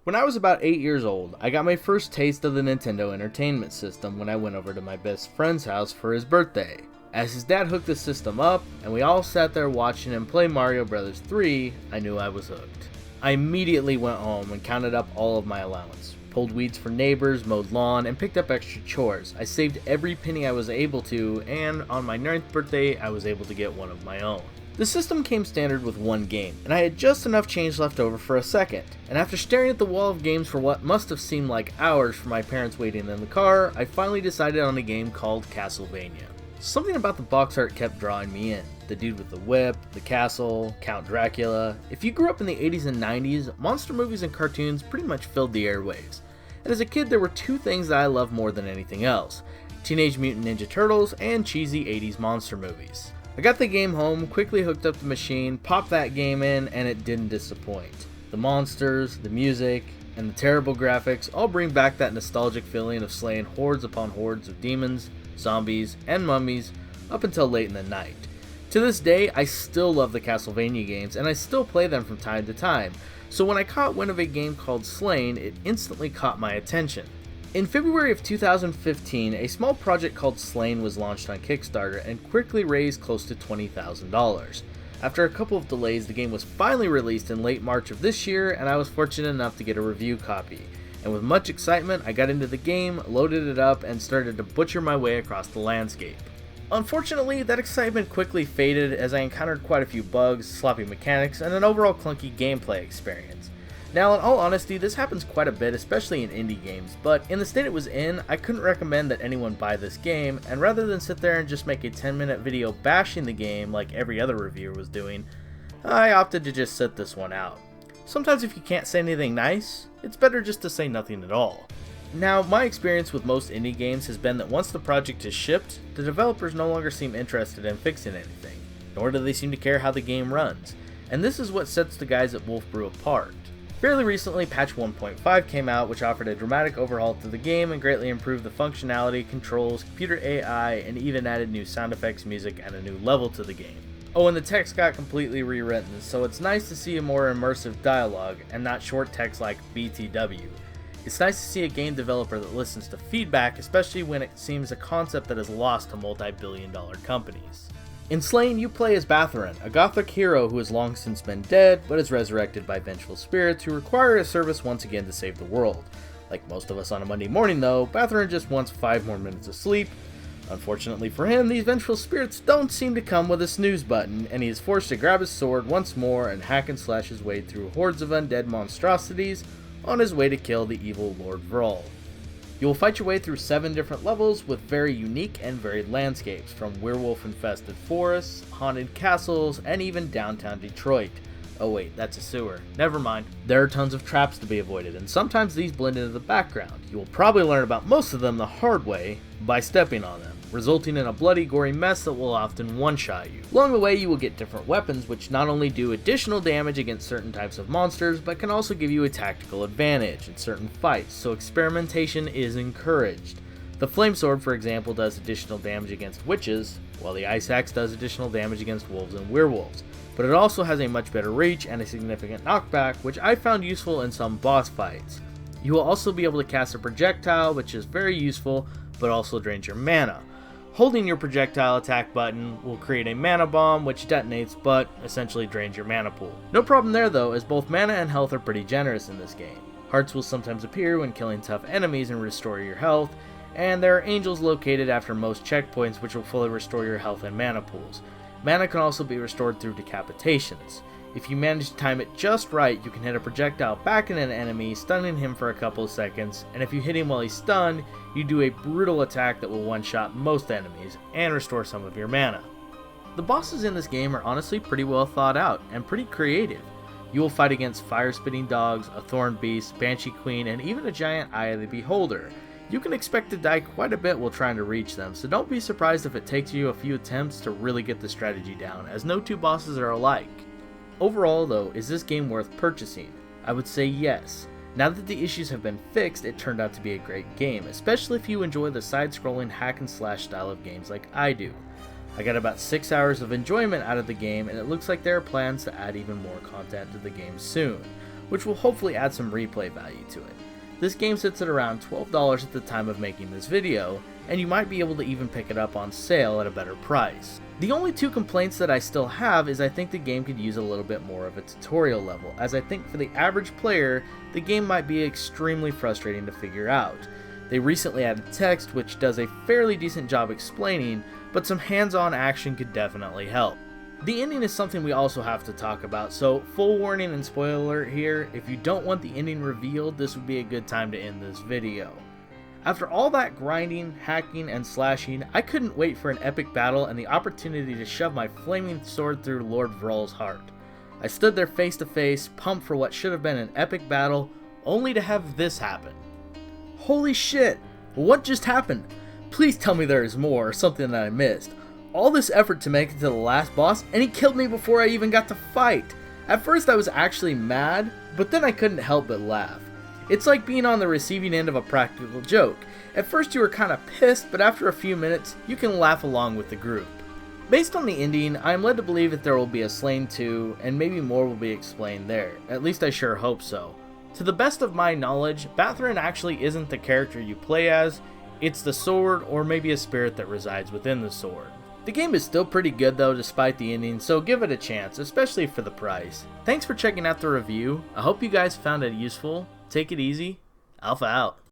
When I was about 8 years old, I got my first taste of the Nintendo Entertainment System when I went over to my best friend's house for his birthday. As his dad hooked the system up, and we all sat there watching him play Mario Bros. 3, I knew I was hooked. I immediately went home and counted up all of my allowance, pulled weeds for neighbors, mowed lawn, and picked up extra chores. I saved every penny I was able to, and on my 9th birthday, I was able to get one of my own. The system came standard with one game, and I had just enough change left over for a second, and after staring at the wall of games for what must have seemed like hours for my parents waiting in the car, I finally decided on a game called Castlevania. Something about the box art kept drawing me in. The dude with the whip, the castle, Count Dracula. If you grew up in the 80s and 90s, monster movies and cartoons pretty much filled the airwaves. And as a kid, there were two things that I loved more than anything else: Teenage Mutant Ninja Turtles and cheesy 80s monster movies. I got the game home, quickly hooked up the machine, popped that game in, and it didn't disappoint. The monsters, the music, and the terrible graphics all bring back that nostalgic feeling of slaying hordes upon hordes of demons, zombies, and mummies up until late in the night. To this day, I still love the Castlevania games, and I still play them from time to time, so when I caught wind of a game called Slain, it instantly caught my attention. In February of 2015, a small project called Slain was launched on Kickstarter and quickly raised close to $20,000. After a couple of delays, the game was finally released in late March of this year, and I was fortunate enough to get a review copy. And with much excitement, I got into the game, loaded it up, and started to butcher my way across the landscape. Unfortunately, that excitement quickly faded as I encountered quite a few bugs, sloppy mechanics, and an overall clunky gameplay experience. Now, in all honesty, this happens quite a bit, especially in indie games, but in the state it was in, I couldn't recommend that anyone buy this game, and rather than sit there and just make a 10-minute video bashing the game like every other reviewer was doing, I opted to just sit this one out. Sometimes if you can't say anything nice, it's better just to say nothing at all. Now, my experience with most indie games has been that once the project is shipped, the developers no longer seem interested in fixing anything, nor do they seem to care how the game runs, and this is what sets the guys at Wolf Brew apart. Fairly recently, patch 1.5 came out, which offered a dramatic overhaul to the game and greatly improved the functionality, controls, computer AI, and even added new sound effects, music, and a new level to the game. Oh, and the text got completely rewritten, so it's nice to see a more immersive dialogue, and not short text like BTW. It's nice to see a game developer that listens to feedback, especially when it seems a concept that is lost to multi-billion-dollar companies. In Slain, you play as Bathoran, a gothic hero who has long since been dead, but is resurrected by vengeful spirits who require his service once again to save the world. Like most of us on a Monday morning though, Bathoran just wants 5 more minutes of sleep. Unfortunately for him, these vengeful spirits don't seem to come with a snooze button, and he is forced to grab his sword once more and hack and slash his way through hordes of undead monstrosities on his way to kill the evil Lord Vrol. You will fight your way through 7 different levels with very unique and varied landscapes, from werewolf-infested forests, haunted castles, and even downtown Detroit. Oh wait, that's a sewer. Never mind. There are tons of traps to be avoided, and sometimes these blend into the background. You will probably learn about most of them the hard way by stepping on them, resulting in a bloody, gory mess that will often one-shot you. Along the way, you will get different weapons which not only do additional damage against certain types of monsters, but can also give you a tactical advantage in certain fights, so experimentation is encouraged. The Flame Sword, for example, does additional damage against witches, while the Ice Axe does additional damage against wolves and werewolves, but it also has a much better reach and a significant knockback, which I found useful in some boss fights. You will also be able to cast a projectile, which is very useful, but also drains your mana. Holding your projectile attack button will create a mana bomb, which detonates, but essentially drains your mana pool. No problem there though, as both mana and health are pretty generous in this game. Hearts will sometimes appear when killing tough enemies and restore your health, and there are angels located after most checkpoints which will fully restore your health and mana pools. Mana can also be restored through decapitations. If you manage to time it just right, you can hit a projectile back at an enemy, stunning him for a couple of seconds, and if you hit him while he's stunned, you do a brutal attack that will one-shot most enemies, and restore some of your mana. The bosses in this game are honestly pretty well thought out, and pretty creative. You will fight against fire-spitting dogs, a thorn beast, banshee queen, and even a giant Eye of the Beholder. You can expect to die quite a bit while trying to reach them, so don't be surprised if it takes you a few attempts to really get the strategy down, as no two bosses are alike. Overall though, is this game worth purchasing? I would say yes. Now that the issues have been fixed, it turned out to be a great game, especially if you enjoy the side-scrolling hack and slash style of games like I do. I got about 6 hours of enjoyment out of the game, and it looks like there are plans to add even more content to the game soon. which will hopefully add some replay value to it. This game sits at around $12 at the time of making this video, and you might be able to even pick it up on sale at a better price. The only two complaints that I still have is I think the game could use a little bit more of a tutorial level, as I think for the average player, the game might be extremely frustrating to figure out. They recently added text, which does a fairly decent job explaining, but some hands-on action could definitely help. The ending is something we also have to talk about, so full warning and spoiler alert here, if you don't want the ending revealed, this would be a good time to end this video. After all that grinding, hacking, and slashing, I couldn't wait for an epic battle and the opportunity to shove my flaming sword through Lord Vrol's heart. I stood there face to face, pumped for what should have been an epic battle, only to have this happen. Holy shit! What just happened? Please tell me there is more, or something that I missed. All this effort to make it to the last boss, and he killed me before I even got to fight! At first I was actually mad, but then I couldn't help but laugh. It's like being on the receiving end of a practical joke. At first you were kinda pissed, but after a few minutes, you can laugh along with the group. Based on the ending, I am led to believe that there will be a Slain 2, and maybe more will be explained there. At least I sure hope so. To the best of my knowledge, Bathorin actually isn't the character you play as, it's the sword or maybe a spirit that resides within the sword. The game is still pretty good though despite the ending, so give it a chance, especially for the price. Thanks for checking out the review, I hope you guys found it useful. Take it easy. Alpha out.